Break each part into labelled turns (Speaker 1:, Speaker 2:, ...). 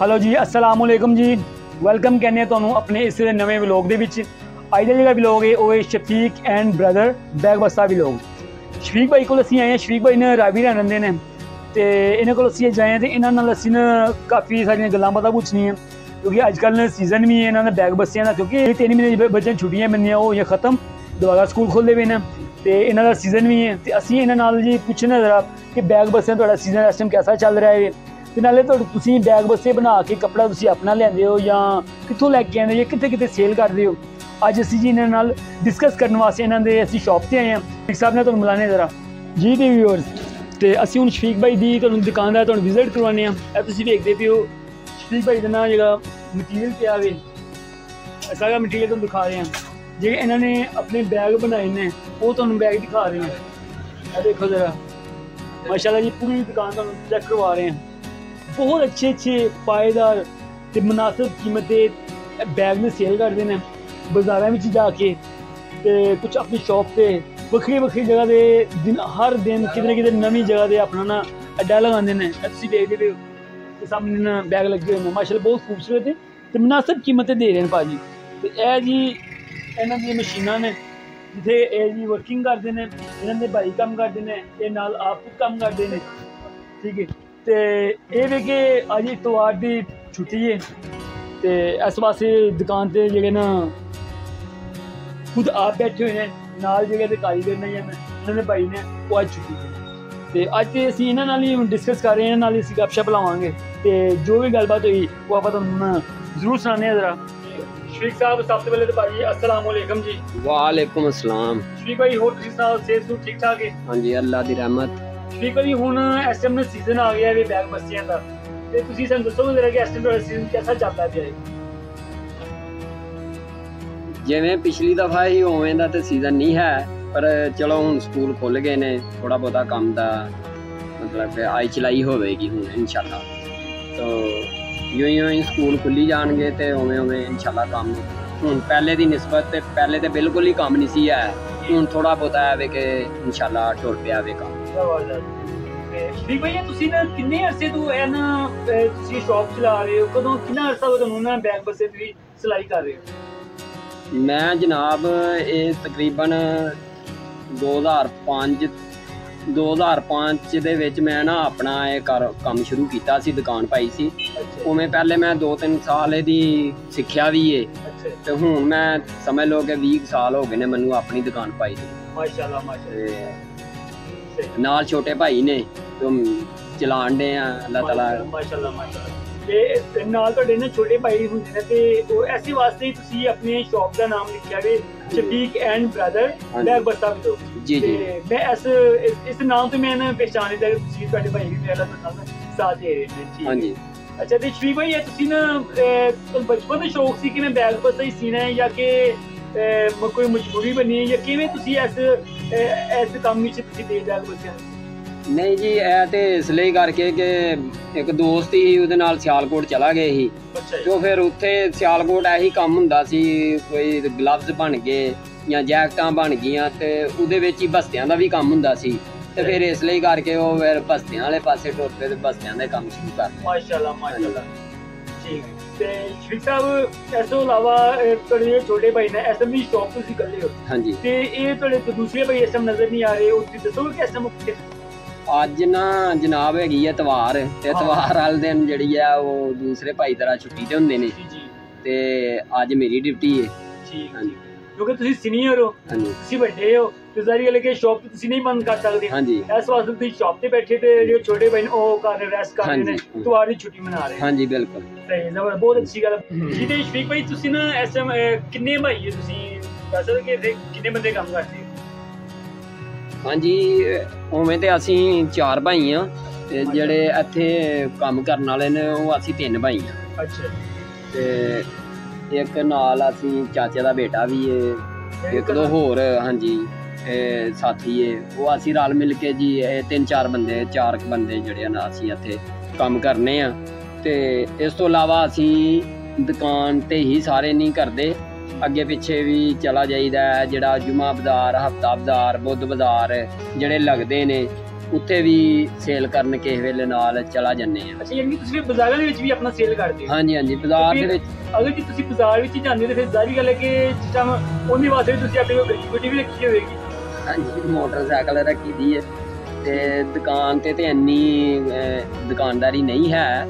Speaker 1: Hello जी, अस्सलाम वालेकुम जी। Welcome कहने ਤੁਹਾਨੂੰ ਆਪਣੇ ਇਸ ਨਵੇਂ ਵਲੌਗ ਦੇ ਵਿੱਚ। ਅੱਜ ਦਾ ਜਿਹੜਾ ਵਲੌਗ ਹੈ ਉਹ ਹੈ ਸ਼ਫੀਕ ਐਂਡ ਬ੍ਰਦਰ ਬੈਗ ਬੱਸਾ ਵਲੌਗ। ਸ਼ਫੀਕ ਭਾਈ ਕੋਲ ਅਸੀਂ ਆਏ ਹਾਂ। ਸ਼ਫੀਕ ਭਾਈ ਨੇ ਰਾਵੀ ਰਹਿੰਦੇ ਨੇ ਤੇ ਇਹਨਾਂ ਕੋਲ ਅਸੀਂ ਜਾਏ ਤੇ ਇਹਨਾਂ ਨਾਲ ਅਸੀਂ ਨਾ ਕਾਫੀ ਸਾਰੀਆਂ ਗੱਲਾਂ ਪਤਾ ਪੁੱਛਣੀਆਂ, ਕਿਉਂਕਿ ਅੱਜ ਕੱਲ੍ਹ ਸੀਜ਼ਨ ਵੀ ਇਹਨਾਂ ਦਾ ਬੈਗ ਬੱਸਿਆਂ ਦਾ, ਕਿਉਂਕਿ 3 ਮਹੀਨੇ ਬੱਚਿਆਂ ਛੁੱਟੀਆਂ ਪੈਂਦੀਆਂ ਉਹ ਜਾਂ ਖਤਮ, ਦੁਬਾਰਾ ਸਕੂਲ ਖੋਲ੍ਹਦੇ ਪਏ ਨੇ ਤੇ ਇਹਨਾਂ ਦਾ ਸੀਜ਼ਨ ਵੀ ਹੈ। ਤੇ ਅਸੀਂ ਇਹਨਾਂ ਨਾਲ ਜੀ ਪੁੱਛਣਾ ਜ਼ਰਾ ਕਿ ਬੈਗ ਬੱਸਿਆਂ ਤੁਹਾਡਾ ਸੀਜ਼ਨ ਇਸ ਟਾਈਮ ਕੈਸਾ ਚੱਲ ਰਿਹਾ ਹੈ, ਤੇ ਨਾਲੇ ਤੁਸੀਂ ਬੈਗ ਬੱਸੇ ਬਣਾ ਕੇ ਕੱਪੜਾ ਤੁਸੀਂ ਆਪਣਾ ਲਿਆਂਦੇ ਹੋ ਜਾਂ ਕਿੱਥੋਂ ਲੈ ਕੇ ਆਉਂਦੇ ਹੋ, ਕਿੱਥੇ ਕਿੱਥੇ ਸੇਲ ਕਰਦੇ ਹੋ। ਅੱਜ ਅਸੀਂ ਜੀ ਇਹਨਾਂ ਨਾਲ ਡਿਸਕਸ ਕਰਨ ਵਾਸਤੇ ਇਹਨਾਂ ਦੇ ਅਸੀਂ ਸ਼ੌਪ 'ਤੇ ਆਏ ਹਾਂ। ਸ਼ਫੀਕ ਸਾਹਿਬ ਨੇ ਤੁਹਾਨੂੰ ਮਿਲਾਣੇ ਜ਼ਰਾ ਜੀ ਦੇ ਵਿਊਅਰਸ। ਤੇ ਅਸੀਂ ਹੁਣ ਸ਼ਫੀਕ ਭਾਈ ਦੀ ਤੁਹਾਨੂੰ ਦੁਕਾਨ ਦਾ ਤੁਹਾਨੂੰ ਵਿਜ਼ਿਟ ਕਰਵਾਉਂਦੇ ਹਾਂ। ਇਹ ਤੁਸੀਂ ਵੇਖਦੇ ਪਏ ਹੋ ਸ਼ਫੀਕ ਭਾਈ ਦਾ ਨਾ ਜਿਹੜਾ ਮਟੀਰੀਅਲ ਪਿਆ ਵੇ, ਸਾਰਾ ਮਟੀਰੀਅਲ ਤੁਹਾਨੂੰ ਦਿਖਾ ਰਹੇ ਹਾਂ। ਜਿਹੜੇ ਇਹਨਾਂ ਨੇ ਆਪਣੇ ਬੈਗ ਬਣਾਏ ਨੇ ਉਹ ਤੁਹਾਨੂੰ ਬੈਗ ਦਿਖਾ ਰਹੇ ਹਾਂ। ਇਹ ਦੇਖੋ ਜ਼ਰਾ, ਮਾਸ਼ਾਅੱਲਾ ਜੀ, ਪੂਰੀ ਦੁਕਾਨ ਤੁਹਾਨੂੰ ਚੈੱਕ ਕਰਵਾ ਰਹੇ ਹਾਂ। बहुत अच्छे पाएदार ते मुनासिब कीमत के बैग में सेल करते हैं बाजारों में जाके, ते कुछ अपनी शॉप पे वक्री जगह दे दिन हर दिन कितने कितने नवी जगह दे अपना ना अड्डा लगाते हैं। तुम देखते पे हो सामने ना बैग लगे हुए हैं, माशाल्लाह बहुत खूबसूरत है तो मुनासिब कीमतें दे रहे हैं भाजी। तो यह जी इन्हों दी मशीनां ने जिथे जी वर्किंग करते हैं, इन्हों के भाई काम करते हैं, ये नाल आप खुद काम करते हैं, ठीक है। तो ये वे कि अज इतवार की छुट्टी है तो इस वास्ते दुकान से जोड़े ना खुद आप बैठे हुए हैं, नाल जो कारीगर ने या इन्होंने भाई ने वो अज छुट्टी है। तो अज तो असी इन्होंने ही डिस्कस कर रहे हैं, नाल असी गपशप लावांगे तो जो भी गलबात हुई वो आप जरूर सुनाने जरा। शफीक साहब सबसे पहले तो भाई अस्सलाम वालेकुम जी।
Speaker 2: वालेकुम अस्सलाम।
Speaker 1: शफीक भाई होर सेहत ठीक ठाक है?
Speaker 2: हाँ जी, अल्लाह दी रहमत।
Speaker 1: ठीक है जी, हुण इस टाइम सीजन आ गया है बैग बस्सियां का, ते तुसीं सानूं दस्सोगे जरा कि इस टाइम तुहाडा सीजन कैसा चलदा पिया है?
Speaker 2: जिवें पिछली दफा ही उवें दा ते सीजन नहीं है, पर चलो हुण स्कूल खुल गए ने, थोड़ा बहुता काम दा मतलब कि आई चलाई होवेगी हुण इंशाल्लाह। तो यूं ही स्कूल खुली जाणगे ते उवें उवें इंशाल्लाह काम हुण पहले दी निस्बत ते पहले ते बिल्कुल ही काम नहीं सी है, हुण थोड़ा बहुता है कि इंशाल्लाह टुर पिया वे काम।
Speaker 1: शफीक भाई तुसीं ना किन्ने अरसे तो है ना तुसीं शॉप चला रहे हो, कदों कितना अरसा हो तुहानूं ना बैग बस्से दी सिलाई कर रहे हो?
Speaker 2: मैं जनाब ये तकरीबन 2005 ਦੇ ਵਿੱਚ मैं ना अपना काम शुरू किया सी, दुकान पाई सी। उवें पहले मैं 2-3 साल ਇਹਦੀ ਸਿੱਖਿਆ ਵੀ ਹੈ ਤੇ ਹੁਣ मैं समझ लो कि 20 ਸਾਲ ਹੋ ਗਏ ਨੇ ਮੈਨੂੰ ਆਪਣੀ ਦੁਕਾਨ ਪਾਈ ਦੀ।
Speaker 1: ਮਾਸ਼ਾਅੱਲਾ ਮਾਸ਼ਾਅੱਲਾ।
Speaker 2: ਨਾਲ ਛੋਟੇ ਭਾਈ ਨੇ ਤੋਂ ਚਲਾਣ ਦੇ ਆ, ਅੱਲਾਹ ਤਾਲਾ
Speaker 1: ਮਾਸ਼ਾਅੱਲਾ ਮਾਸ਼ਾਅੱਲਾ। ਤੇ ਨਾਲ ਤੁਹਾਡੇ ਨੇ ਛੋਟੇ ਭਾਈ ਹੁੰਦੇ ਨੇ ਤੇ ਉਹ ਐਸੀ ਵਾਸਤੇ ਹੀ ਤੁਸੀਂ ਆਪਣੀ ਸ਼ੌਪ ਦਾ ਨਾਮ ਲਿਖਿਆ ਵੇ ਸ਼ਫੀਕ ਐਂਡ ਬ੍ਰਦਰ ਬੈਗ ਬੱਸਾ ਵਲੌਗ।
Speaker 2: ਜੀ ਜੀ,
Speaker 1: ਮੈਂ ਇਸ ਨਾਮ ਤੋਂ ਮੈਂ ਨਾ ਪਛਾਣ ਲਿਆ ਕਿ ਤੁਸੀਂ ਤੁਹਾਡੇ ਭਾਈ ਵੀ ਮੇਰਾ ਨਾਲ ਸਾਥ ਦੇ ਰਹੇ ਨੇ। ਹਾਂ ਜੀ। ਅੱਛਾ, ਤੇ ਸ਼ਫੀਕ ਭਾਈ ਇਹ ਤੁਸੀਂ ਨਾ ਬਚਪਨ ਦਾ ਸ਼ੌਕ ਸੀ ਕਿ ਮੈਂ ਬੈਗ ਬੱਸਾ ਹੀ ਸੀਣਾ ਹੈ ਜਾਂ ਕਿ ਕੋਈ ਮਜਬੂਰੀ ਬਣੀ ਹੈ ਜਾਂ ਕਿਵੇਂ ਤੁਸੀਂ ਇਸ ਕੰਮ ਵਿੱਚ ਤੁਸੀਂ ਦੇ ਬੈਗ ਬੱਸਿਆ?
Speaker 2: ਨਹੀਂ ਜੀ, ਇਹ ਤੇ ਇਸ ਲਈ ਕਰਕੇ ਕਿ ਇੱਕ ਦੋਸਤ ਹੀ ਉਹਦੇ ਨਾਲ ਸਿਆਲਕੋਟ ਚਲਾ ਗਏ ਸੀ, ਜੋ ਫਿਰ ਉੱਥੇ ਸਿਆਲਕੋਟ ਇਹੀ ਕੰਮ ਹੁੰਦਾ ਸੀ, ਕੋਈ ਗਲਵਜ਼ ਬਣ ਗਏ ਜਾਂ ਜੈਕਟਾਂ ਬਣ ਗਈਆਂ ਤੇ ਉਹਦੇ ਵਿੱਚ ਹੀ ਬਸਤਿਆਂ ਦਾ ਵੀ ਕੰਮ ਹੁੰਦਾ ਸੀ। ਤੇ ਫਿਰ ਇਸ ਲਈ ਕਰਕੇ ਉਹ ਫਿਰ ਬਸਤਿਆਂ ਵਾਲੇ ਪਾਸੇ ਟੁਰ ਪਏ ਤੇ ਬਸਤਿਆਂ ਦਾ ਕੰਮ ਸ਼ੁਰੂ ਕਰ ਲਿਆ।
Speaker 1: ਮਾਸ਼ਾਅੱਲਾ ਮਾਸ਼ਾਅੱਲਾ। ਠੀਕ ਹੈ। ਤੇ ਸ਼ਫੀਕ ਸਾਹਿਬ ਇਸ ਤੋਂ ਇਲਾਵਾ ਤੁਹਾਡੇ ਜਿਹੜੇ ਛੋਟੇ ਭਾਈ ਨੇ ਐਸਐਮ ਦੀ ਸ਼ੌਪ ਤੁਸੀਂ ਇਕੱਲੇ ਹੋ? ਹਾਂਜੀ। ਤੇ ਇਹ ਤੁਹਾਡੇ ਦੂਸਰੇ ਭਾਈ ਐਸਐਮ ਨਜ਼ਰ ਨਹੀਂ ਆ ਰਹੇ, ਉਹ ਤੁਸੀਂ ਦੱਸੋਗੇ ਕਿ ਐਸਐਮ ਕਿੱਥੇ?
Speaker 2: ਅੱਜ ਨਾ ਜਨਾਬ ਹੈਗੀ ਹੈ ਇਤਵਾਰ, ਤੇ ਇਤਵਾਰ ਵਾਲੇ ਦਿਨ ਜਿਹੜੀ ਆ ਉਹ ਦੂਸਰੇ ਭਾਈ ਤਰ੍ਹਾਂ ਛੁੱਟੀ ਤੇ ਹੁੰਦੇ ਨੇ ਤੇ ਅੱਜ ਮੇਰੀ ਡਿਊਟੀ ਹੈ।
Speaker 1: ਠੀਕ ਹੈ, ਕਿਉਂਕਿ ਤੁਸੀਂ ਸੀਨੀਅਰ ਹੋ, ਤੁਸੀਂ ਵੱਡੇ ਹੋ ਤੇ ਜ਼ਾਰੀ ਗੱਲ ਹੈ ਕਿ ਸ਼ੌਪ ਤੁਸੀਂ ਨਹੀਂ ਬੰਦ ਕਰ ਸਕਦੇ। ਹਾਂਜੀ, ਇਸ ਵਾਸਤੇ ਤੁਸੀਂ ਸ਼ੌਪ ਤੇ ਬੈਠੇ ਤੇ ਜਿਹੜੇ ਛੋਟੇ ਭਾਈ ਨੇ ਉਹ ਕਰ ਰੈਸਟ ਕਰ ਰਹੇ ਨੇ, ਇਤਵਾਰ ਦੀ ਛੁੱਟੀ ਮਨਾ ਰਹੇ। ਹਾਂਜੀ ਬਿਲਕੁਲ ਸਹੀ, ਬਹੁਤ ਅੱਛੀ ਗੱਲ। ਜੀ ਤੇ ਸ਼ਫੀਕ ਭਾਈ ਤੁਸੀਂ ਨਾ ਐਸਐਮ ਕਿੰਨੇ ਭਾਈ ਹੈ, ਤੁਸੀਂ ਦੱਸ ਸਕਦੇ ਕਿ ਕਿੰਨੇ ਬੰਦੇ ਕੰਮ ਕਰਦੇ ਹੋ?
Speaker 2: ਹਾਂਜੀ, ਉਵੇਂ ਤੇ ਅਸੀਂ 4 ਭਾਈ ਆ ਤੇ ਜਿਹੜੇ ਇੱਥੇ ਕੰਮ ਕਰਨ ਵਾਲੇ ਨੇ ਉਹ ਅਸੀਂ 3 ਭਾਈ ਆ। ਅੱਛਾ। ਤੇ ਇੱਕ ਨਾਲ ਅਸੀਂ ਚਾਚੇ ਦਾ ਬੇਟਾ ਵੀ ਹੈ, ਇੱਕ ਦੋ ਹੋਰ ਹਾਂਜੀ ਸਾਥੀ ਹੈ, ਉਹ ਅਸੀਂ ਰਲ ਮਿਲ ਕੇ ਜੀ 3-4 ਬੰਦੇ 4 ਬੰਦੇ ਜਿਹੜੇ ਨਾ ਅਸੀਂ ਇੱਥੇ ਕੰਮ ਕਰਨੇ ਆ। ਤੇ ਇਸ ਤੋਂ ਇਲਾਵਾ ਅਸੀਂ ਦੁਕਾਨ ਤੇ ਹੀ ਸਾਰੇ ਨਹੀਂ ਕਰਦੇ, ਅੱਗੇ ਪਿੱਛੇ ਵੀ ਚਲਾ ਜਾਈਦਾ। ਜਿਹੜਾ ਜੁਮਾ ਬਾਜ਼ਾਰ, ਹਫਤਾ ਬਾਜ਼ਾਰ, ਬੁੱਧ ਬਾਜ਼ਾਰ ਜਿਹੜੇ ਲੱਗਦੇ ਨੇ ਉੱਥੇ ਵੀ ਸੇਲ ਕਰਨ ਕਿਸੇ ਵੇਲੇ ਨਾਲ ਚਲਾ ਜੰਨੇ ਆ।
Speaker 1: ਅੱਛਾ, ਯਾਨੀ ਕਿ ਤੁਸੀਂ ਬਾਜ਼ਾਰਾਂ ਦੇ ਵਿੱਚ ਵੀ ਆਪਣਾ ਸੇਲ ਕਰਦੇ ਹੋ?
Speaker 2: ਹਾਂਜੀ ਹਾਂਜੀ, ਬਾਜ਼ਾਰ ਦੇ ਵਿੱਚ।
Speaker 1: ਅਗਰ ਜੇ ਤੁਸੀਂ ਬਾਜ਼ਾਰ ਵਿੱਚ ਜਾਂਦੇ ਹੋ ਤਾਂ ਫਿਰ ਜ਼ਾਹਰੀ ਗੱਲ ਹੈ ਕਿ ਜਿਸ ਟਾਈਮ ਉਹਦੇ ਵਾਸਤੇ ਤੁਸੀਂ ਆਪਣੀ ਕੋਈ ਗੱਡੀ ਵੀ ਰੱਖੀ ਹੋਵੇਗੀ।
Speaker 2: ਹਾਂਜੀ, ਮੋਟਰਸਾਈਕਲ ਰੱਖੀ ਦੀ ਹੈ ਤੇ ਦੁਕਾਨ ਤੇ ਇੰਨੀ ਦੁਕਾਨਦਾਰੀ ਨਹੀਂ ਹੈ,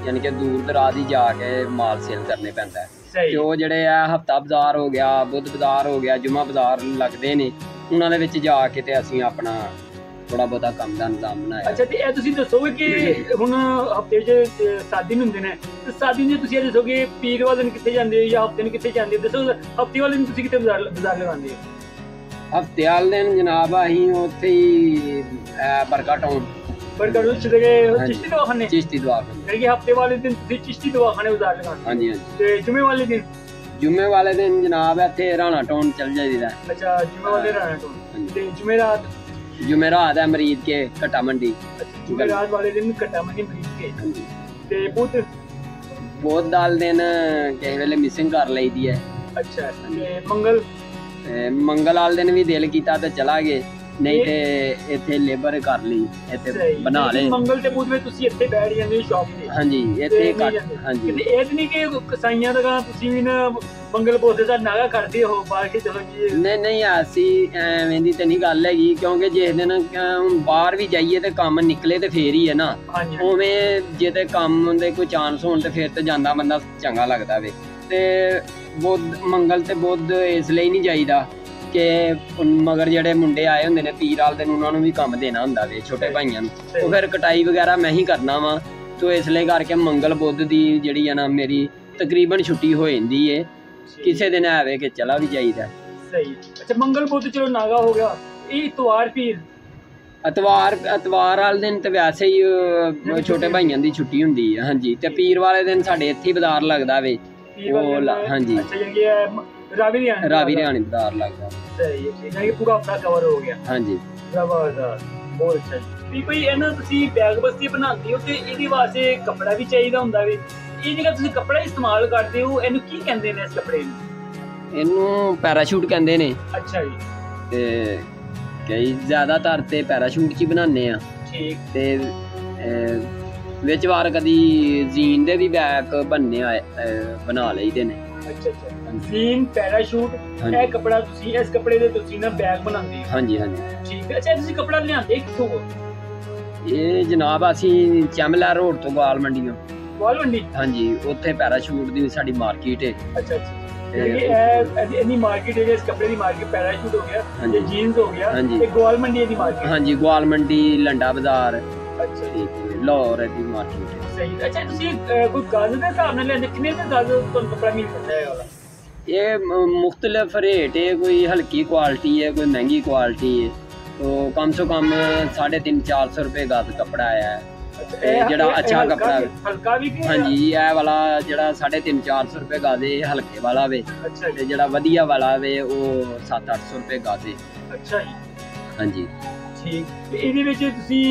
Speaker 2: ਯਾਨੀ ਕਿ ਦੂਰ ਦਰਾਜ ਹੀ ਜਾ ਕੇ ਮਾਲ ਸੇਲ ਕਰਨੇ ਪੈਂਦਾ ਹੈ। ਤੇ ਉਹ ਜਿਹੜੇ ਆ ਹਫਤਾ ਬਾਜ਼ਾਰ ਹੋ ਗਿਆ, ਬੁੱਧ ਬਾਜ਼ਾਰ ਹੋ ਗਿਆ, ਜੁਮਾ ਬਾਜ਼ਾਰ ਲੱਗਦੇ ਨੇ, ਉਹਨਾਂ ਦੇ ਵਿੱਚ ਜਾ ਕੇ ਤੇ ਅਸੀਂ ਆਪਣਾ ਥੋੜਾ ਬਹੁਤਾ ਕੰਮ ਦਾ ਨਿਜ਼ਾਮ ਬਣਾਇਆ।
Speaker 1: ਅੱਛਾ, ਤੇ ਇਹ ਤੁਸੀਂ ਦੱਸੋਗੇ ਕਿ ਹੁਣ ਹਫਤੇ 'ਚ 7 ਦਿਨ ਹੁੰਦੇ ਨੇ, ਤੇ 7 ਦਿਨ 'ਚ ਤੁਸੀਂ ਇਹ ਦੱਸੋਗੇ ਪੀਰ ਵਾਲੇ ਦਿਨ ਕਿੱਥੇ ਜਾਂਦੇ ਹੋ ਜਾਂ ਹਫਤੇ ਨੂੰ ਕਿੱਥੇ ਜਾਂਦੇ ਹੋ? ਦੱਸੋ, ਹਫਤੇ ਵਾਲੇ ਦਿਨ ਤੁਸੀਂ ਕਿੱਥੇ ਬਾਜ਼ਾਰ ਲਗਾਉਂਦੇ ਹੋ?
Speaker 2: ਹਫਤੇ ਵਾਲੇ ਦਿਨ ਜਨਾਬ ਅਸੀਂ ਉੱਥੇ ਹੀ ਬਰਗਾ ਟਾਊਨ
Speaker 1: ਚਿਸ਼ਤੀ ਦਵਾਖਾਨੇ।
Speaker 2: ਚਿਸ਼ਤੀ ਦਵਾਖਾਨੇ,
Speaker 1: ਯਾਨੀ ਕਿ ਹਫਤੇ ਵਾਲੇ ਦਿਨ ਤੁਸੀਂ ਚਿਸ਼ਤੀ ਦਵਾਖਾਨੇ ਬਾਜ਼ਾਰ ਲਗਾਉਂਦੇ?
Speaker 2: ਹਾਂਜੀ ਹਾਂਜੀ।
Speaker 1: ਤੇ ਜੁਮੇ ਵਾਲੇ ਦਿਨ?
Speaker 2: ਜੁਮੇ ਵਾਲੇ ਦਿਨ ਜਨਾਬ ਇੱਥੇ ਰਾਣਾ ਟਾਊਨ ਚੱਲ ਜਾਈਦਾ।
Speaker 1: ਅੱਛਾ, ਜੁਮੇ ਵਾਲੇ ਰਾਣਾ ਟਾਊਨ। ਤੇ ਜੁਮੇਰਾਤ?
Speaker 2: ਜੁਮੇਰਾਤ ਹੈ ਮਰੀਦ ਕੇ ਕਟਾ ਮੰਡੀ।
Speaker 1: ਜੁਮੇਰਾਤ ਵਾਲੇ ਦਿਨ ਕਟਾ ਮੰਡੀ ਮਰੀਦ ਕੇ। ਹਾਂਜੀ। ਤੇ ਬੁੱਧ
Speaker 2: ਵਾਲੇ ਦਿਨ ਕਿਸੇ ਵੇਲੇ ਮਿਸਿੰਗ ਕਰ ਲਈਦੀ ਹੈ।
Speaker 1: ਅੱਛਾ, ਤੇ
Speaker 2: ਮੰਗਲ ਵਾਲੇ ਦਿਨ ਵੀ ਦਿਲ ਕੀਤਾ ਤੇ ਚਲਾ ਗਏ, ਨਹੀਂ ਤੇ ਇੱਥੇ ਲੇਬਰ ਕਰ ਲਈ, ਇੱਥੇ ਬਣਾ ਲਏ। ਮੰਗਲ ਤੇ ਬੁੱਧ ਵਿੱਚ ਤੁਸੀਂ ਇੱਥੇ ਬੈਠ ਜਾਂਦੇ ਹੋ ਸ਼ਾਪ ਤੇ? ਹਾਂਜੀ, ਇੱਥੇ ਹਾਂਜੀ। ਤੇ ਇਹ ਨਹੀਂ ਕਿ ਕਸਾਈਆਂ ਦਾ ਤੁਸੀਂ ਵੀ ਨਾ ਮੰਗਲ ਬੁੱਧ ਦਾ ਨਾਗਾ ਕਰਦੇ ਹੋ ਬਾਹਰ ਕੇ ਚਲੋ ਜੀ? ਨਹੀਂ, ਅਸੀਂ ਐਵੇਂ ਦੀ ਤੇ ਨਹੀਂ ਗੱਲ ਹੈਗੀ, ਕਿਉਂਕਿ ਜਿਸ ਦਿਨ ਬਾਹਰ ਵੀ ਜਾਈਏ ਤੇ ਕੰਮ ਨਿਕਲੇ ਤੇ ਫੇਰ ਹੀ ਹੈ ਨਾ। ਉਵੇਂ ਜੇ ਤੇ ਕੰਮ ਦੇ ਕੋਈ ਚਾਂਸ ਹੋਣ ਤੇ ਫੇਰ ਤੇ ਜਾਂਦਾ ਬੰਦਾ ਚੰਗਾ ਲੱਗਦਾ ਵੇ। ਤੇ ਮੰਗਲ ਤੇ ਬੁੱਧ ਇਸ ਲਈ ਨਹੀਂ ਜਾਈਦਾ ਕਿ ਮਗਰ ਜਿਹੜੇ ਮੁੰਡੇ ਆਏ ਹੁੰਦੇ ਨੇ ਪੀਰ ਵਾਲੇ ਦਿਨ, ਉਹਨਾਂ ਨੂੰ ਵੀ ਕੰਮ ਦੇਣਾ ਹੁੰਦਾ ਵੇ, ਛੋਟੇ ਭਾਈਆਂ ਨੂੰ। ਉਹ ਫਿਰ ਕਟਾਈ ਵਗੈਰਾ ਮੈਂ ਹੀ ਕਰਨਾ ਵਾ, ਤੋ ਇਸ ਲਈ ਕਰਕੇ ਮੰਗਲ ਬੁੱਧ ਦੀ ਜਿਹੜੀ ਆ ਨਾ ਮੇਰੀ ਤਕਰੀਬਨ ਛੁੱਟੀ ਹੋ ਜਾਂਦੀ ਏ। ਕਿਸੇ ਦਿਨ ਆਵੇ ਕਿ ਚਲਾ ਵੀ ਜਾਈਦਾ। ਸਹੀ। ਅੱਛਾ, ਮੰਗਲ ਬੁੱਧ ਚਲੋ ਨਾਗਾ ਹੋ ਗਿਆ, ਇਹ ਇਤਵਾਰ ਪੀਰ? ਇਤਵਾਰ ਵਾਲੇ ਦਿਨ ਤੇ ਵੈਸੇ ਹੀ ਛੋਟੇ ਭਾਈਆਂ ਦੀ ਛੁੱਟੀ ਹੁੰਦੀ ਹੈ। ਹਾਂਜੀ, ਤੇ ਪੀਰ ਵਾਲੇ ਦਿਨ ਸਾਡੇ ਇੱਥੇ ਬਾਜ਼ਾਰ ਲੱਗਦਾ ਵੇ। ਹਾਂਜੀ, ਰਾਵੀ ਰਿਆਣੀ ਬਾਜ਼ਾਰ ਲੱਗਦਾ। ਸਹੀ ਹੈ, ਠੀਕ ਹੈ, ਪੂਰਾ ਹਫਤਾ ਕਵਰ ਹੋ ਗਿਆ। ਹਾਂਜੀ, ਜ਼ਬਰਦਸਤ, ਬਹੁਤ ਅੱਛਾ ਜੀ। ਕੋਈ ਇਹਨਾਂ ਤੁਸੀਂ ਬੈਗ ਬਸਤੀ ਬਣਾਉਂਦੇ ਹੋ ਤੇ ਇਹਦੇ ਵਾਸਤੇ ਕੱਪੜਾ ਵੀ ਚਾਹੀਦਾ ਹੁੰਦਾ ਵੇ, ਇਹ ਜਿਹੜਾ ਤੁਸੀਂ ਕੱਪੜਾ ਇਸਤੇਮਾਲ ਕਰਦੇ ਹੋ ਇਹਨੂੰ ਕੀ ਕਹਿੰਦੇ ਨੇ? ਇਸ ਕੱਪੜੇ ਨੂੰ ਇਹਨੂੰ ਪੈਰਾਸ਼ੂਟ ਕਹਿੰਦੇ ਨੇ। ਅੱਛਾ ਜੀ। ਤੇ ਕਈ ਜ਼ਿਆਦਾਤਰ ਤੇ ਪੈਰਾਸ਼ੂਟ 'ਚ ਹੀ ਬਣਾਉਂਦੇ ਆ। ਠੀਕ। ਤੇ ਵਿੱਚ ਵਾਰ ਕਦੀ ਜ਼ੀਨ ਦੇ ਵੀ ਬੈਗ ਬਣਾ ਲਈਦੇ ਨੇ। ਅੱਛਾ ਅੱਛਾ, ਜ਼ੀਨ, ਪੈਰਾਸ਼ੂਟ, ਇਹ ਕੱਪੜਾ ਤੁਸੀਂ ਇਸ ਕੱਪੜੇ ਦੇ ਤੁਸੀਂ ਨਾ ਬੈਗ ਬਣਾਉਂਦੇ ਹੋ? ਹਾਂਜੀ ਹਾਂਜੀ। ਠੀਕ ਹੈ। ਅੱਛਾ, ਤੁਸੀਂ ਕੱਪੜਾ ਲਿਆਂਦੇ ਕਿੱਥੋਂ? ਇਹ ਜਨਾਬ ਅਸੀਂ ਚੈਮਲਾ ਰੋਡ ਤੋਂ ਗਵਾਲ ਮੰਡੀੋਂ। ਗਵਾਲ ਮੰਡੀ? ਹਾਂਜੀ, ਉੱਥੇ ਪੈਰਾਸ਼ੂਟ ਦੀ ਸਾਡੀ ਮਾਰਕੀਟ ਹੈ। ਅੱਛਾ ਅੱਛਾ। ਇਹਦੀ ਮਾਰਕੀਟ ਹੈ, ਇਸ ਕੱਪੜੇ ਦੀ ਮਾਰਕੀਟ ਪੈਰਾਸ਼ੂਟ ਹੋ ਗਿਆ, ਇਹ ਜੀਨਸ ਹੋ ਗਿਆ, ਤੇ ਗਵਾਲ ਮੰਡੀ ਦੀ ਮਾਰਕੀਟ? ਹਾਂਜੀ, ਗਵਾਲ ਮੰਡੀ, ਲੰਡਾ ਬਾਜ਼ਾਰ। ਅੱਛਾ ਜੀ, ਲਾਹੌਰ ਦੀ ਮਾਰਕੀਟ ਹੈ। ਸਹੀ। ਅੱਛਾ, ਤੁਸੀਂ ਕੋਈ ਗਜ਼ ਦੇ ਹਿਸਾਬ ਨਾਲ ਲੈਂਦੇ, ਕਿੰਨੇ ਦਾ ਗਜ਼ ਤੁਹਾਨੂੰ ਕੱਪੜਾ ਮਿਲ ਜਾਂਦਾ ਹੈ ਵਾਲਾ? ਇਹ ਮੁਖਤਲਿਫ ਰੇਟ ਹੈ, ਕੋਈ ਹਲਕੀ ਕੁਆਲਿਟੀ ਹੈ, ਕੋਈ ਮਹਿੰਗੀ ਕੁਆਲਿਟੀ ਹੈ। तो कम से कम 350-400 रुपए गज कपड़ा आया है, जड़ा अच्छा कपड़ा हल्का भी। हाँ जी, यह वाला जड़ा 350-400 रुपए गज है, हल्के वाला वे। अच्छा। ते जड़ा वधिया वाला वे वो 700-800 रुपए गज है। अच्छा जी। हाँ जी, ठीक। ते इहदे विच तुसी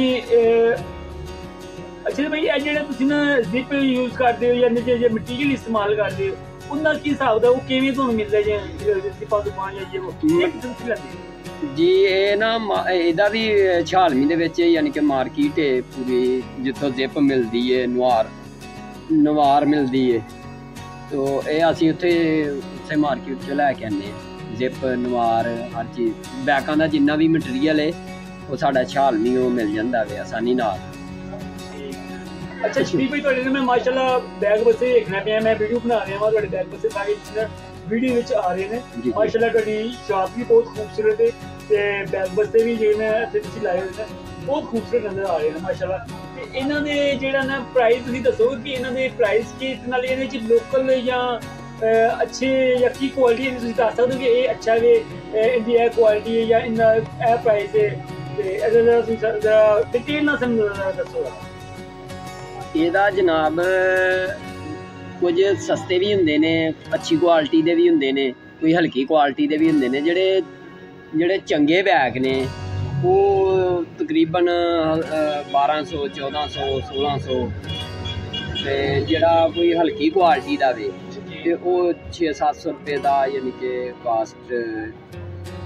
Speaker 2: अच्छा भाई ਇਹ ਜਿਹੜਾ ਤੁਸੀਂ ਨਾ ਜ਼ਿਪ ਯੂਜ਼ ਕਰਦੇ ਹੋ ਜਾਂ ਜੇ ਮਟੀਰੀਅਲ ਇਸਤੇਮਾਲ ਕਰਦੇ ਹੋ, ਉਹਨਾਂ ਕੀ ਹਿਸਾਬ ਦਾ ਉਹ ਕਿਵੇਂ ਤੁਹਾਨੂੰ ਮਿਲਦਾ ਜੇ ਜ਼ਿਪਾਂ ਤੋਂ ਪਾਣ ਜਾਂ ਉਹ ਇੱਕ ਤੁਸੀਂ ਲੈਂਦੇ ਜੀ? ਇਹ ਨਾ ਇਹਦਾ ਵੀ ਛਾਲਮੀ ਦੇ ਵਿੱਚ ਯਾਨੀ ਕਿ ਮਾਰਕੀਟ ਹੈ ਪੂਰੀ, ਜਿੱਥੋਂ ਜ਼ਿਪ ਮਿਲਦੀ ਹੈ, ਨਵਾਰ ਮਿਲਦੀ ਹੈ। ਤੋ ਇਹ ਅਸੀਂ ਉੱਥੇ ਮਾਰਕੀਟ 'ਚ ਲੈ ਕੇ ਆਉਂਦੇ ਹਾਂ, ਜ਼ਿਪ, ਨਵਾਰ, ਹਰ ਚੀਜ਼। ਬੈਕਾਂ ਦਾ ਜਿੰਨਾ ਵੀ ਮਟੀਰੀਅਲ ਹੈ ਉਹ ਸਾਡਾ ਛਾਲਮੀ ਉਹ ਮਿਲ ਜਾਂਦਾ ਵੇ ਆਸਾਨੀ ਨਾਲ। ਅੱਛਾ ਸ਼ਰੀਫ ਭਾਈ, ਤੁਹਾਡੇ ਨਾਲ ਮੈਂ ਮਾਸ਼ਾਅੱਲਾ ਬੈਗ ਬੱਸੇ ਦੇਖਣਾ ਪਿਆ, ਮੈਂ ਵੀਡੀਓ ਬਣਾ ਰਿਹਾ ਵਾਂ, ਤੁਹਾਡੇ ਬੈਗ ਬੱਸੇ ਸਾਰੇ ਵੀਡੀਓ ਵਿੱਚ ਆ ਰਹੇ ਨੇ। ਮਾਸ਼ਾਅੱਲਾ ਤੁਹਾਡੀ ਸ਼ਾਪ ਵੀ ਬਹੁਤ ਖੂਬਸੂਰਤ ਹੈ ਤੇ ਬੈਗ ਬੱਸੇ ਵੀ ਜਿਹੜੇ ਇੱਥੇ ਤੁਸੀਂ ਲਾਏ ਹੋਏ ਨੇ ਬਹੁਤ ਖੂਬਸੂਰਤ ਨਜ਼ਰ ਆ ਰਹੇ ਨੇ ਮਾਸ਼ਾਅੱਲਾ। ਤੇ ਇਹਨਾਂ ਦੇ ਜਿਹੜਾ ਨਾ ਪ੍ਰਾਈਸ ਤੁਸੀਂ ਦੱਸੋਗੇ ਕਿ ਇਹਨਾਂ ਦੇ ਪ੍ਰਾਈਸ ਕੀ ਨਾਲ ਇਹਦੇ ਵਿੱਚ ਲੋਕਲ ਜਾਂ ਅੱਛੇ ਜਾਂ ਕੀ ਕੁਆਲਿਟੀ ਤੁਸੀਂ ਦੱਸ ਸਕਦੇ ਹੋ ਕਿ ਇਹ ਅੱਛਾ ਵੇ, ਇਹਦੀ ਇਹ ਕੁਆਲਿਟੀ ਹੈ ਜਾਂ ਇਹਨਾਂ ਇਹ ਪ੍ਰਾਈਸ ਹੈ, ਤੇ ਇਹਦਾ ਤੁਸੀਂ ਜ਼ਰਾ ਡਿਟੇਲ ਨਾਲ ਸਾਨੂੰ ਦੱਸੋ। ਇਹਦਾ ਜਨਾਬ ਕੁਝ ਸਸਤੇ ਵੀ ਹੁੰਦੇ ਨੇ, ਅੱਛੀ ਕੁਆਲਿਟੀ ਦੇ ਵੀ ਹੁੰਦੇ ਨੇ, ਕੋਈ ਹਲਕੀ ਕੁਆਲਿਟੀ ਦੇ ਵੀ ਹੁੰਦੇ ਨੇ। ਜਿਹੜੇ ਚੰਗੇ ਬੈਗ ਨੇ ਉਹ ਤਕਰੀਬਨ 1200, 1400, 1600, ਤੇ ਜਿਹੜਾ ਕੋਈ ਹਲਕੀ ਕੁਆਲਿਟੀ ਦਾ ਵੇ ਤੇ ਉਹ 600-700 ਰੁਪਏ ਦਾ ਯਾਨੀ ਕਿ ਕਾਸਟ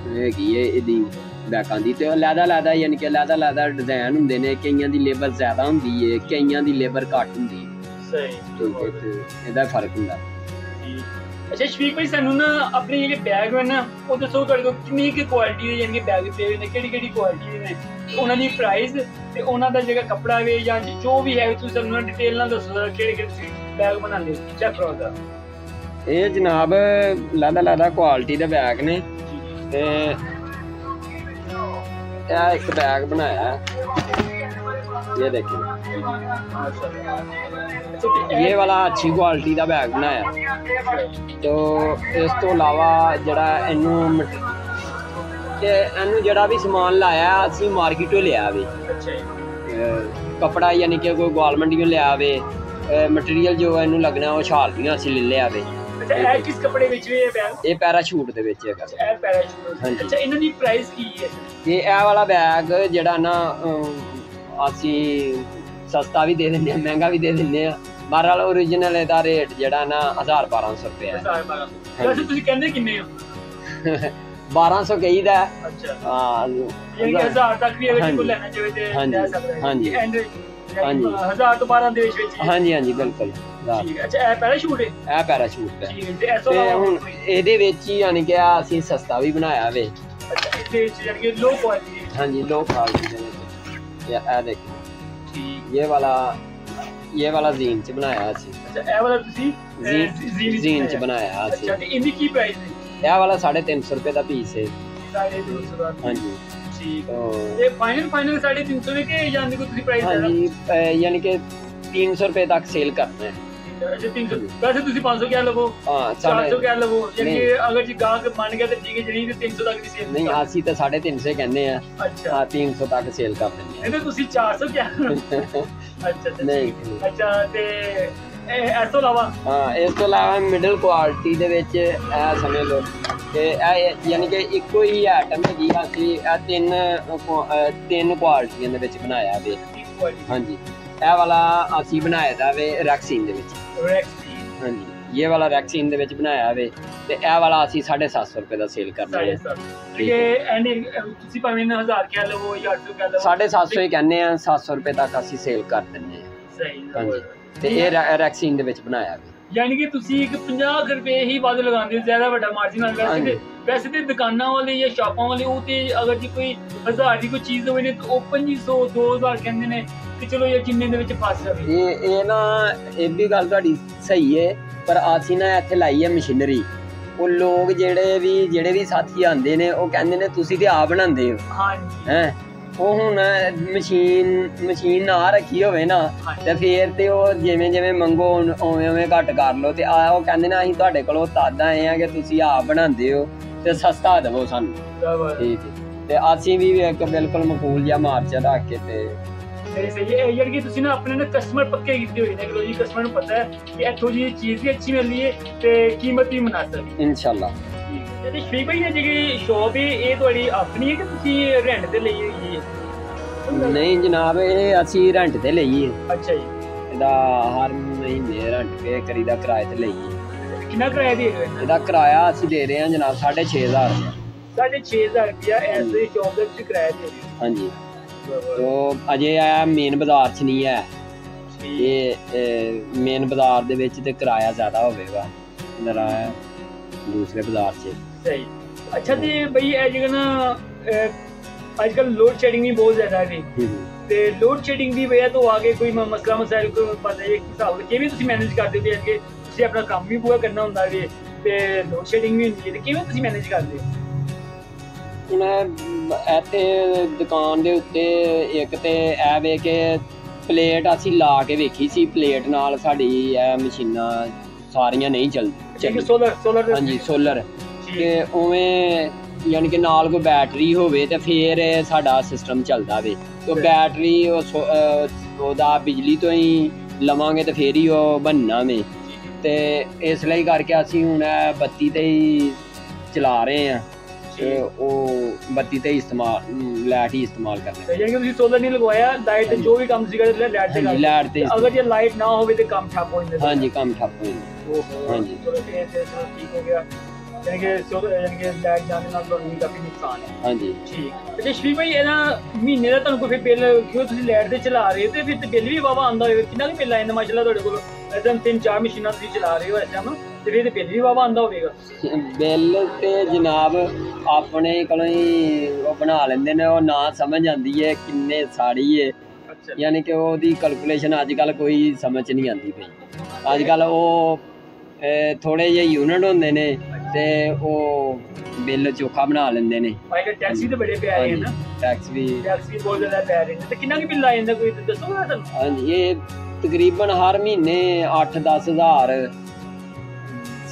Speaker 2: ਹੈਗੀ ਹੈ ਇਹਦੀ। ਬੈਕਾਂ ਦੀ। ਤੇ ਲਹਿਦਾ ਯਾਨੀ ਕਿ ਲਹਿਦਾ ਡਿਜ਼ਾਈਨ ਹੁੰਦੇ ਨੇ, ਕਈਆਂ ਦੀ ਲੇਬਰ ਜ਼ਿਆਦਾ ਹੁੰਦੀ ਹੈ, ਕਈਆਂ ਦੀ ਲੇਬਰ ਘੱਟ ਹੁੰਦੀ ਹੈ।
Speaker 1: ਸਹੀ,
Speaker 2: ਠੀਕ ਹੈ, ਤੇ ਇਹਦਾ ਫਰਕ ਹੁੰਦਾ।
Speaker 1: ਅੱਛਾ ਸ਼ਫੀਕ ਭਾਈ, ਸਾਨੂੰ ਨਾ ਆਪਣੇ ਜਿਹੜੇ ਬੈਗ ਹਨ ਨਾ ਉਹ ਦੱਸੋ, ਤੁਹਾਡੇ ਕੋਲ ਕਿੰਨੀ ਕੁ ਕੁਆਲਿਟੀ ਦੇ ਯਾਨੀ ਕਿ ਬੈਗ ਪਏ ਹੋਏ ਨੇ, ਕਿਹੜੀ ਕੁਆਲਿਟੀ ਦੇ ਨੇ, ਉਹਨਾਂ ਦੀ ਪ੍ਰਾਈਸ ਤੇ ਉਹਨਾਂ ਦਾ ਜਿਹੜਾ ਕੱਪੜਾ ਵੇ ਜਾਂ ਜੋ ਵੀ ਹੈ ਤੁਸੀਂ ਸਾਨੂੰ ਡਿਟੇਲ ਨਾਲ ਦੱਸੋ, ਕਿਹੜੇ ਤੁਸੀਂ ਬੈਗ ਬਣਾਉਂਦੇ ਹੋ ਚੈੱਕ ਕਰੋ ਦਾ।
Speaker 2: ਇਹ ਜਨਾਬ ਲਹਿਦਾ ਕੁਆਲਿਟੀ ਦੇ ਬੈਗ ਨੇ। ਤੇ ਇਹ ਇੱਕ ਬੈਗ ਬਣਾਇਆ, ਇਹ ਦੇਖੋ, ਇਹ ਵਾਲਾ अच्छी क्वालिटी ਦਾ ਬੈਗ ਬਣਾਇਆ। तो ਇਸ ਤੋਂ ਇਲਾਵਾ ਜਿਹੜਾ ਇਹਨੂੰ ਜਿਹੜਾ ਵੀ ਸਮਾਨ ਲਾਇਆ ਅਸੀਂ ਮਾਰਕੀਟੋਂ ਲਿਆ ਵੇ। ਕੱਪੜਾ ਯਾਨੀ ਕਿ ਕੋਈ ਗਵਰਨਮੈਂਟ ਲਿਆ ਵੇ, ਮਟੀਰੀਅਲ ਜੋ ਇਹਨੂੰ ਲੱਗਣਾ ਉਹ ਛਾਲਦੀਆਂ ਅਸੀਂ ਲੈ ਲਿਆ ਵੇ।
Speaker 1: ਅੱਛਾ, ਇਹ ਕਿਸ ਕੱਪੜੇ ਵਿੱਚ ਵੀ ਇਹ ਬੈਗ?
Speaker 2: ਇਹ ਪੈਰਾਸ਼ੂਟ ਦੇ ਵਿੱਚ ਹੈਗਾ।
Speaker 1: ਇਹ ਪੈਰਾਸ਼ੂਟ। ਅੱਛਾ, ਇਹਨਾਂ ਦੀ ਪ੍ਰਾਈਸ ਕੀ ਹੈ? ਇਹ
Speaker 2: ਵਾਲਾ ਬੈਗ ਜਿਹੜਾ ਨਾ ਅਸੀਂ ਸਸਤਾ ਵੀ ਦੇ ਦਿੰਦੇ ਆ, ਮਹਿੰਗਾ ਵੀ ਦੇ ਦਿੰਦੇ ਆ। ਬਹਰਹਾਲ ਓਰੀਜਨਲ ਇਹਦਾ ਰੇਟ ਜਿਹੜਾ ਨਾ 1000-1200 ਰੁਪਏ ਹੈ।
Speaker 1: ਵੈਸੇ ਤੁਸੀਂ ਕਹਿੰਦੇ ਕਿੰਨੇ ਹੋ?
Speaker 2: 1200 ਕਹੀਦਾ।
Speaker 1: ਅੱਛਾ,
Speaker 2: ਹਾਂ,
Speaker 1: ਯਾਨੀ 1000 ਤੱਕ ਵੀ ਅਗਰ ਕੋਈ ਲੈਣਾ ਚਾਹੇ ਤੇ ਲੈ ਸਕਦਾ ਹੈ।
Speaker 2: ਹਾਂਜੀ,
Speaker 1: ਐਂਡ 1000 ਤੋਂ 12 ਦੇ ਵਿੱਚ।
Speaker 2: ਹਾਂਜੀ ਬਿਲਕੁਲ।
Speaker 1: ਠੀਕ ਹੈ। ਅੱਛਾ, ਇਹ ਪੈਰਾਸ਼ੂਟ ਹੈ? ਇਹ
Speaker 2: ਪੈਰਾਸ਼ੂਟ ਹੈ।
Speaker 1: ਠੀਕ ਹੈ। ਤੇ
Speaker 2: ਹੁਣ ਇਹਦੇ ਵਿੱਚ ਹੀ ਯਾਨੀ ਕਿ ਅਸੀਂ ਸਸਤਾ ਵੀ ਬਣਾਇਆ ਵੇ।
Speaker 1: ਅੱਛਾ, ਇਹਦੇ ਵਿੱਚ ਯਾਨੀ ਕਿ ਲੋ ਕੁਆਲਿਟੀ।
Speaker 2: ਹਾਂਜੀ, ਲੋ ਕੁਆਲਿਟੀ ਦੇ ਵਿੱਚ। ਇਹ ਦੇਖੋ,
Speaker 1: ਠੀਕ,
Speaker 2: ਇਹ ਵਾਲਾ ਜ਼ੀਨ ਚ ਬਣਾਇਆ ਸੀ।
Speaker 1: ਅੱਛਾ, ਇਹ ਵਾਲਾ ਤੁਸੀਂ
Speaker 2: ਜ਼ੀਨ ਚ ਬਣਾਇਆ ਸੀ।
Speaker 1: ਅੱਛਾ, ਤੇ ਇਹਦੀ ਕੀ ਪ੍ਰਾਈਸ ਹੈ?
Speaker 2: ਇਹ ਵਾਲਾ 350 ਰੁਪਏ ਦਾ ਪੀਸ ਹੈ।
Speaker 1: 350 ਦਾ?
Speaker 2: ਹਾਂਜੀ,
Speaker 1: ਠੀਕ। ਤੇ ਫਾਈਨਲ 350 ਹੈ ਕਿ ਜਾਂ ਕੋਈ ਤੁਸੀਂ ਪ੍ਰਾਈਸ?
Speaker 2: ਹਾਂਜੀ, ਯਾਨੀ ਕਿ 300 ਰੁਪਏ ਤੱਕ ਸੇਲ ਕਰਨਾ ਹੈ।
Speaker 1: ਅੱਛਾ, 300। ਵੈਸੇ ਤੁਸੀਂ 500 ਕਿਆ ਲਵੋ?
Speaker 2: ਹਾਂ,
Speaker 1: 400 ਕਿਆ ਲਵੋ? ਯਾਨੀ ਕਿ ਅਗਰ ਜੀ ਗਾਹਕ ਮੰਨ ਗਿਆ ਤਾਂ ਠੀਕ ਹੈ, ਜਿਹੜੀ 300 ਤੱਕ ਦੀ ਸੇਲ
Speaker 2: ਨਹੀਂ, ਅਸੀਂ ਤਾਂ 350 ਕਹਿੰਦੇ ਆ।
Speaker 1: ਅੱਛਾ,
Speaker 2: 300 ਤੱਕ ਸੇਲ ਕਰ ਦਿੰਦੇ ਆ।
Speaker 1: ਨਹੀਂ, ਤੁਸੀਂ 400 ਕਿਆ? ਅੱਛਾ
Speaker 2: ਨਹੀਂ।
Speaker 1: ਅੱਛਾ, ਤੇ ਇਸ ਤੋਂ ਇਲਾਵਾ?
Speaker 2: ਹਾਂ, ਇਸ ਤੋਂ ਇਲਾਵਾ ਮਿਡਲ ਕੁਆਲਿਟੀ ਦੇ ਵਿੱਚ ਇਹ ਸਮਝ ਲਓ ਕਿ ਇਹ ਯਾਨੀ ਕਿ ਇੱਕੋ ਹੀ ਆਈਟਮ ਹੈਗੀ। ਅਸੀਂ ਇਹ ਤਿੰਨ ਕੁਆਲਿਟੀਆਂ ਦੇ ਵਿੱਚ ਬਣਾਇਆ ਵੇ। ਹਾਂਜੀ, ਇਹ ਵਾਲਾ ਅਸੀਂ ਬਣਾਇਆ ਦਾ ਵੇ ਰੈਕਸੀਨ ਦੇ ਵਿੱਚ। ਹਾਂਜੀ, ਇਹ ਵਾਲਾ ਰੈਕਸੀਨ ਦੇ ਵਿੱਚ ਬਣਾਇਆ ਵੇ। ਤੇ ਇਹ ਵਾਲਾ ਅਸੀਂ 750 ਰੁਪਏ ਦਾ ਸੇਲ ਕਰਨਾ ਹੈ।
Speaker 1: ਤੁਸੀਂ ਭਾਵੇਂ 1000 ਕਿਆ ਲਵੋ ਜਾਂ 800 ਕਿਆ ਲਵੋ?
Speaker 2: 750 ਹੀ ਕਹਿੰਦੇ ਆ, 700 ਰੁਪਏ ਤੱਕ ਅਸੀਂ ਸੇਲ ਕਰ ਦਿੰਦੇ ਆ।
Speaker 1: ਸਹੀ।
Speaker 2: ਹਾਂਜੀ, ਤੇ ਇਹ ਰੈਕਸੀਨ ਦੇ ਵਿੱਚ ਬਣਾਇਆ ਵੇ।
Speaker 1: ਯਾਨੀ ਕਿ ਤੁਸੀਂ ਇੱਕ 50 ਰੁਪਏ ਹੀ ਵੱਧ ਲਗਾਉਂਦੇ ਹੋ, ਜ਼ਿਆਦਾ ਵੱਡਾ ਮਾਰਜਿਨ ਨਾਲ। ਵੈਸੇ ਤੇ ਦੁਕਾਨਾਂ ਵਾਲੇ ਜਾਂ ਸ਼ਾਪਾਂ ਵਾਲੇ ਉਹ ਤੇ ਅਗਰ ਜੀ ਕੋਈ 1000 ਦੀ ਕੋਈ ਚੀਜ਼ ਹੋਵੇ ਨੇ ਤਾਂ ਓਪਨ ਜੀ 100-2000 ਕਹਿੰਦੇ ਨੇ ਕਿ ਚਲੋ ਇਹ ਕਿੰਨੇ ਦੇ ਵਿੱਚ ਫਸ ਜਾਵੇ।
Speaker 2: ਇਹ ਨਾ ਇਹ ਵੀ ਗੱਲ ਤੁਹਾਡੀ ਸਹੀ ਹੈ, ਪਰ ਅਸੀਂ ਨਾ ਇੱਥੇ ਲਾਈ ਹੈ ਮਸ਼ੀਨਰੀ। ਉਹ ਲੋਕ ਜਿਹੜੇ ਵੀ ਸਾਥੀ ਆਉਂਦੇ ਨੇ ਉਹ ਕਹਿੰਦੇ ਨੇ ਤੁਸੀਂ ਤੇ ਆਪ ਬਣਾਉਂਦੇ ਹੋ।
Speaker 1: ਹਾਂਜੀ।
Speaker 2: ਹੈ, ਉਹ ਹੁਣ ਮਸ਼ੀਨ ਨਾ ਰੱਖੀ ਹੋਵੇ ਨਾ ਤੇ ਫੇਰ ਤੇ ਉਹ ਜਿਵੇਂ ਮੰਗੋ ਉਵੇਂ ਘੱਟ ਕਰ ਲਓ। ਤੇ ਉਹ ਕਹਿੰਦੇ ਨੇ ਅਸੀਂ ਤੁਹਾਡੇ ਕੋਲੋਂ ਤਦ ਆਏ ਆ ਕਿ ਤੁਸੀਂ ਆਪ ਬਣਾਉਂਦੇ ਹੋ ਤੇ ਸਸਤਾ ਦੇਵੋ ਸਾਨੂੰ। ਠੀਕ ਹੈ, ਤੇ ਅਸੀਂ ਵੀ ਇੱਕ ਬਿਲਕੁਲ ਮਕੂਲ ਜਿਹਾ ਮਾਰਜਨ ਰੱਖ ਕੇ ਤੇ
Speaker 1: ਸਹੀ ਹੈ। ਯਾਨੀ ਕਿ ਤੁਸੀਂ ਨਾ ਆਪਣੇ ਨਾ ਕਸਟਮਰ ਪੱਕੇ ਕੀਤੇ ਹੋਏ ਨੇ ਕਿ ਜੀ ਕਸਟਮਰ ਨੂੰ ਪਤਾ ਹੈ ਕਿ ਇੱਥੋਂ ਦੀ ਚੀਜ਼ ਵੀ ਅੱਛੀ ਮਿਲਦੀ ਹੈ ਤੇ ਕੀਮਤ ਵੀ ਮੁਨਾਸਬ।
Speaker 2: ਇਨਸ਼ਾਅੱਲਾ।
Speaker 1: ਤੇ ਸ਼ਫੀਕ ਭਾਈ, ਇਹ ਜਿਹੜੀ ਸ਼ੌਪ ਹੈ ਇਹ ਤੁਹਾਡੀ ਆਪਣੀ ਹੈ ਕਿ ਤੁਸੀਂ ਰੈਂਟ ਤੇ ਲਈ ਹੋਈ ਹੈ?
Speaker 2: ਨਹੀਂ ਜਨਾਬ, ਇਹ ਅਸੀਂ ਰੈਂਟ ਤੇ ਲਈ ਹੈ।
Speaker 1: ਅੱਛਾ ਜੀ।
Speaker 2: ਇਹਦਾ ਹਰ ਮਹੀਨੇ ਰੈਂਟ ਪੇ ਕਰੀਦਾ, ਕਿਰਾਏ ਤੇ ਲਈ ਹੈ।
Speaker 1: ਕਿੰਨਾ ਕਿਰਾਇਆ ਦੇ ਰਹੇ ਹੋ?
Speaker 2: ਇਹਦਾ ਕਿਰਾਇਆ ਅਸੀਂ ਦੇ ਰਹੇ ਹਾਂ ਜਨਾਬ 6500
Speaker 1: 6000 ਰੁਪਇਆ ਇਸ ਸ਼ੌਪ ਦੇ ਵਿੱਚ ਕਿਰਾਇਆ ਦੇ ਰਹੇ ਹੋ?
Speaker 2: ਹਾਂਜੀ। तो अजे आया मेन बाजार च नहीं है। ये मेन बाजार दे विच ते किराया ज़्यादा होवेगा, जरा दूसरे बाजार च।
Speaker 1: सही। अच्छा, ते भाई ये जगह ना आजकल लोड शेडिंग भी बहुत ज़्यादा है ते लोड शेडिंग की वजह तो आगे कोई मसला मसाइल को पता है हिसाब किवें तुसीं मैनेज करदे हो कि तुसीं अपना काम भी पूरा करना हुंदा है ते लोड शेडिंग भी हुंदी है ते किवें तुसीं मैनेज करदे हो?
Speaker 2: ਇੱਥੇ ਦੁਕਾਨ ਦੇ ਉੱਤੇ ਇੱਕ ਤੇ ਇਹ ਵੇ ਕਿ ਪਲੇਟ ਅਸੀਂ ਲਾ ਕੇ ਵੇਖੀ ਸੀ, ਪਲੇਟ ਨਾਲ ਸਾਡੀ ਇਹ ਮਸ਼ੀਨਾਂ ਸਾਰੀਆਂ ਨਹੀਂ ਚੱਲਦੀ।
Speaker 1: ਸੋਲਰ?
Speaker 2: ਹਾਂਜੀ, ਸੋਲਰ। ਤੇ ਉਵੇਂ ਯਾਨੀ ਕਿ ਨਾਲ ਕੋਈ ਬੈਟਰੀ ਹੋਵੇ ਤੇ ਫਿਰ ਸਾਡਾ ਸਿਸਟਮ ਚੱਲਦਾ ਵੇ। ਤੇ ਬੈਟਰੀ ਉਹਦਾ ਬਿਜਲੀ ਤੋਂ ਹੀ ਲਵਾਂਗੇ ਤੇ ਫਿਰ ਹੀ ਉਹ ਬਣਨਾ ਵੇ। ਤੇ ਇਸ ਲਈ ਕਰਕੇ ਅਸੀਂ ਹੁਣ ਬੱਤੀ ਤੇ ਹੀ ਚਲਾ ਰਹੇ ਹਾਂ। ਉਹ ਬੱਤੀ ਤੇ ਲਾਈਟ ਹੀ ਇਸਤੇਮਾਲ ਕਰਨਾ।
Speaker 1: ਯਾਨੀ ਕਿ ਤੁਸੀਂ ਸੋਲਰ ਨਹੀਂ ਲਗਵਾਇਆ, ਲਾਈਟ ਜੋ ਵੀ ਕੰਮ ਸੀਗਾ ਲਾਈਟ ਤੇ
Speaker 2: ਲਾਈਟ ਤੇ।
Speaker 1: ਅਗਰ ਜੇ ਲਾਈਟ ਨਾ ਹੋਵੇ ਤੇ ਕੰਮ ਠੱਪ ਹੋ ਜਾਂਦਾ।
Speaker 2: ਹਾਂਜੀ, ਕੰਮ ਠੱਪ ਹੋ ਜਾਂਦਾ। ਹਾਂਜੀ,
Speaker 1: ਚਲੋ ਠੀਕ ਹੋ ਗਿਆ। यानी कि लाइट जाने ਨਾਲ ਤੁਹਾਨੂੰ ਵੀ ਕਾਫੀ ਨੁਕਸਾਨ ਹੈ।
Speaker 2: ਹਾਂਜੀ
Speaker 1: ਠੀਕ ਤੇ ਸ਼ਫੀਕ ਭਾਈ ਇਹਦਾ ਮਹੀਨੇ ਦਾ ਤੁਹਾਨੂੰ ਕੋਈ ਬਿੱਲ ਕਿਉਂ ਤੁਸੀਂ ਲਾਈਟ ਤੇ ਚਲਾ ਰਹੇ ਹੋ ਤੇ ਫਿਰ ਬਿੱਲ ਵੀ ਵਾਵਾ ਆਉਂਦਾ ਹੋਵੇਗਾ ਕਿੰਨਾ ਕੁ ਬਿੱਲ ਆ ਜਾਂਦਾ ਮਾਸ਼ਾਅੱਲਾ ਤੁਹਾਡੇ ਕੋਲ ਇਦਾਂ 3-4 ਮਸ਼ੀਨਾਂ ਤੁਸੀਂ ਚਲਾ ਰਹੇ ਹੋ ਇਸ ਟਾਈਮ ਤੇ ਫਿਰ ਬਿੱਲ ਵੀ ਵਾਵਾ ਆਉਂਦਾ ਹੋਵੇਗਾ।
Speaker 2: ਬਿੱਲ ਤੇ ਜਨਾਬ ਆਪਣੇ ਕੋਲੋਂ ਹੀ ਉਹ ਬਣਾ ਲੈਂਦੇ ਨੇ ਉਹ ਨਾ ਸਮਝ ਆਉਂਦੀ ਹੈ ਕਿੰਨੇ ਸਾੜੀ ਹੈ ਯਾਨੀ ਕਿ ਉਹਦੀ ਕੈਲਕੂਲੇਸ਼ਨ ਅੱਜ ਕੱਲ੍ਹ ਕੋਈ ਸਮਝ ਨਹੀਂ ਆਉਂਦੀ ਪਈ ਅੱਜ ਕੱਲ੍ਹ ਉਹ ਥੋੜੇ ਜਿਹੇ ਯੂਨਿਟ ਹੁੰਦੇ ਨੇ ਤੇ ਉਹ ਬਿੱਲ ਚੋਖਾ ਬਣਾ ਲੈਂਦੇ ਨੇ।
Speaker 1: ਟੈਕਸੀ ਤੇ ਬੜੇ ਪਿਆਰੇ ਹਨ ਨਾ
Speaker 2: ਟੈਕਸ ਵੀ
Speaker 1: ਬਹੁਤ ਜ਼ਿਆਦਾ ਪੈ ਰਹੇ ਨੇ ਤੇ ਕਿੰਨਾ ਕੁ ਬਿੱਲ ਆ ਜਾਂਦਾ ਕੋਈ ਦੱਸੋਗੇ ਤੁਹਾਨੂੰ।
Speaker 2: ਹਾਂਜੀ ਇਹ ਤਕਰੀਬਨ ਹਰ ਮਹੀਨੇ 8-10 ਹਜ਼ਾਰ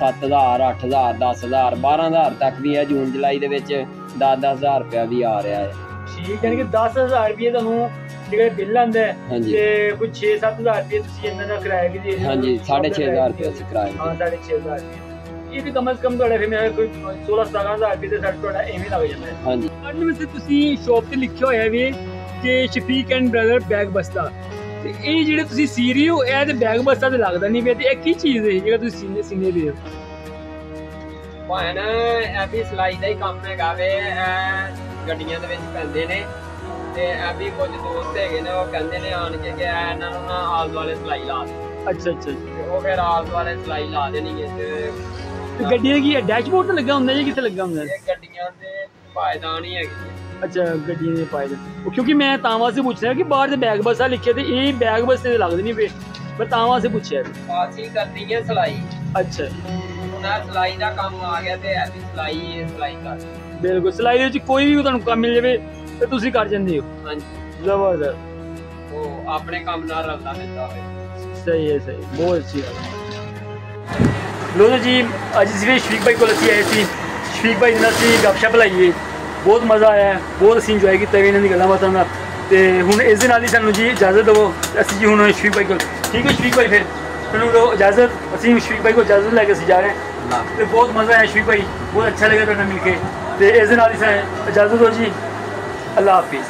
Speaker 2: 7,000 8,000 10,000 12,000 ਤੱਕ ਵੀ ਹੈ। ਜੂਨ ਜੁਲਾਈ ਦੇ ਵਿੱਚ 10-10 ਹਜ਼ਾਰ ਰੁਪਇਆ ਵੀ ਆ ਰਿਹਾ ਹੈ।
Speaker 1: ਠੀਕ ਯਾਨੀ ਕਿ 10,000 ਰੁਪਏ ਤੁਹਾਨੂੰ ਜਿਹੜੇ ਬਿੱਲ ਆਉਂਦਾ ਤੇ ਕੋਈ 6-7 ਹਜ਼ਾਰ ਰੁਪਏ ਤੁਸੀਂ ਇਹਨਾਂ ਦਾ ਕਿਰਾਇਆ ਵੀ ਦੇ ਰਹੇ ਹੋ।
Speaker 2: ਹਾਂਜੀ 6,500 ਰੁਪਏ ਅਸੀਂ ਕਿਰਾਇਆ
Speaker 1: ਹਾਂ 6,500 ਰੁਪਏ ਇਹ ਵੀ ਕਮ ਸੇ ਕਮ ਤੁਹਾਡੇ ਫਿਰ ਕੋਈ 16-17 ਹਜ਼ਾਰ ਰੁਪਏ ਦੇ ਸਾਡਾ ਤੁਹਾਡਾ ਐਵੇਂ ਲੱਗ ਜਾਂਦਾ ਹੈ।
Speaker 2: ਹਾਂਜੀ
Speaker 1: ਅੱਜ ਵਿੱਚ ਤੁਸੀਂ ਸ਼ੌਪ ਤੇ ਲਿਖਿਆ ਹੋਇਆ ਵੀ ਕਿ ਸ਼ਫੀਕ ਐਂਡ ਬ੍ਰਦਰ ਬੈਗ ਬਸਤਾ ਤੇ ਇਹ ਜਿਹੜੇ ਤੁਸੀਂ ਸੀ ਰਹੇ ਹੋ ਇਹ ਤੇ ਬੈਗ ਬਸਤਾ ਤੇ ਲੱਗਦਾ ਨਹੀਂ ਪਿਆ ਤੇ ਇਹ ਕੀ ਚੀਜ਼ ਹੈ ਜਿਹੜਾ ਤੁਸੀਂ ਸੀਨੇ ਦੇ ਹੋ।
Speaker 2: ਭਾਣ ਇਹ ਵੀ ਸਿਲਾਈ ਦਾ ਹੀ ਕੰਮ ਹੈਗਾ ਵੇ ਗੱਡੀਆਂ ਦੇ ਵਿੱਚ ਪੈਂਦੇ ਨੇ ਤੇ ਇਹ ਵੀ ਕੁਝ ਦੋਸਤ ਹੈਗੇ ਨੇ ਉਹ ਕਹਿੰਦੇ ਨੇ ਆਣ ਕੇ ਕਿ ਇਹਨਾਂ ਨੂੰ ਨਾ ਆਲ ਦੁਆਲੇ ਸਿਲਾਈ ਲਾ ਦੇ।
Speaker 1: ਅੱਛਾ ਅੱਛਾ
Speaker 2: ਉਹ ਫਿਰ ਆਲ ਦੁਆਲੇ ਸਿਲਾਈ ਲਾ ਦੇਣੀ ਹੈ ਤੇ
Speaker 1: ਗੱਡੀਆਂ ਕੀ ਡੈਸ਼ਬੋਰਡ ਤੇ ਲੱਗਾ ਹੁੰਦਾ ਜਾਂ ਕਿੱਥੇ ਲੱਗਾ ਹੁੰਦਾ।
Speaker 2: ਇਹ ਗੱਡੀਆਂ ਦੇ ਪਾਇਦਾਨ ਹੀ ਹੈਗੇ।
Speaker 1: ਅੱਛਾ ਗੱਡੀਆਂ ਦੇ ਪਾਇਦਾਨ ਕਿਉਂਕਿ ਮੈਂ ਤਾਂ ਵਾਸਤੇ ਪੁੱਛ ਰਿਹਾ ਕਿ ਬਾਹਰ ਦੇ ਬੈਗ ਬੱਸਾਂ ਲਿਖੇ ਤੇ ਇਹ ਬੈਗ ਬੱਸ ਤੇ ਲੱਗਦੇ ਨਹੀਂ ਪਏ ਮੈਂ ਤਾਂ ਵਾਸਤੇ ਪੁੱਛਿਆ।
Speaker 2: ਅਸੀਂ ਕਰਨੀ ਹੈ ਸਿਲਾਈ।
Speaker 1: ਅੱਛਾ
Speaker 2: ਹੁਣ ਸਿਲਾਈ ਦਾ ਕੰਮ ਆ ਗਿਆ ਤੇ ਐਸੀ ਸਿਲਾਈ ਕਰ
Speaker 1: ਬਿਲਕੁਲ ਸਿਲਾਈ ਦੇ ਵਿੱਚ ਕੋਈ ਵੀ ਤੁਹਾਨੂੰ ਕੰਮ ਮਿਲ ਜਾਵੇ ਤੇ ਤੁਸੀਂ ਕਰ ਜਾਂਦੇ ਹੋ।
Speaker 2: ਹਾਂਜੀ
Speaker 1: ਜ਼ਬਰਦਸਤ
Speaker 2: ਉਹ ਆਪਣੇ ਕੰਮ ਨਾਲ ਰਲਦਾ ਮਿਲਦਾ ਹੋਵੇ।
Speaker 1: ਸਹੀ ਹੈ ਸਹੀ ਬਹੁਤ ਅੱਛੀ ਗੱਲ ਹੈ। ਲੋ ਜੀ ਅੱਜ ਸਵੇਰੇ ਸ਼ਫੀਕ ਭਾਈ ਕੋਲ ਅਸੀਂ ਆਏ ਸੀ ਸ਼ਫੀਕ ਭਾਈ ਨਾਲ ਅਸੀਂ ਗੱਪਸ਼ਪ ਲਾਈਏ ਬਹੁਤ ਮਜ਼ਾ ਆਇਆ ਬਹੁਤ ਅਸੀਂ ਇੰਜੋਏ ਕੀਤਾ ਵੀ ਇਹਨਾਂ ਦੀ ਗੱਲਾਂ ਬਾਤਾਂ ਦਾ ਤੇ ਹੁਣ ਇਸ ਦੇ ਨਾਲ ਹੀ ਸਾਨੂੰ ਜੀ ਇਜਾਜ਼ਤ ਦਿਓ ਅਸੀਂ ਜੀ ਹੁਣ ਸ਼ਫੀਕ ਭਾਈ ਕੋਲ ਠੀਕ ਹੈ ਸ਼ਫੀਕ ਭਾਈ ਫਿਰ ਤੁਹਾਨੂੰ ਦਿਓ ਇਜਾਜ਼ਤ ਅਸੀਂ ਸ਼ਫੀਕ ਭਾਈ ਕੋਲ ਇਜਾਜ਼ਤ ਲੈ ਕੇ ਅਸੀਂ ਜਾ ਰਹੇ ਹਾਂ ਤੇ ਬਹੁਤ ਮਜ਼ਾ ਆਇਆ ਸ਼ਫੀਕ ਭਾਈ ਬਹੁਤ ਅੱਛਾ ਲੱਗਾ ਤੁਹਾਡੇ ਨਾਲ ਮਿਲ ਕੇ ਤੇ ਇਸ ਦੇ ਨਾਲ ਹੀ ਸਾਨੂੰ ਇਜਾਜ਼ਤ ਦਿਓ ਜੀ ਅੱਲਾ ਹਾਫਿਜ਼।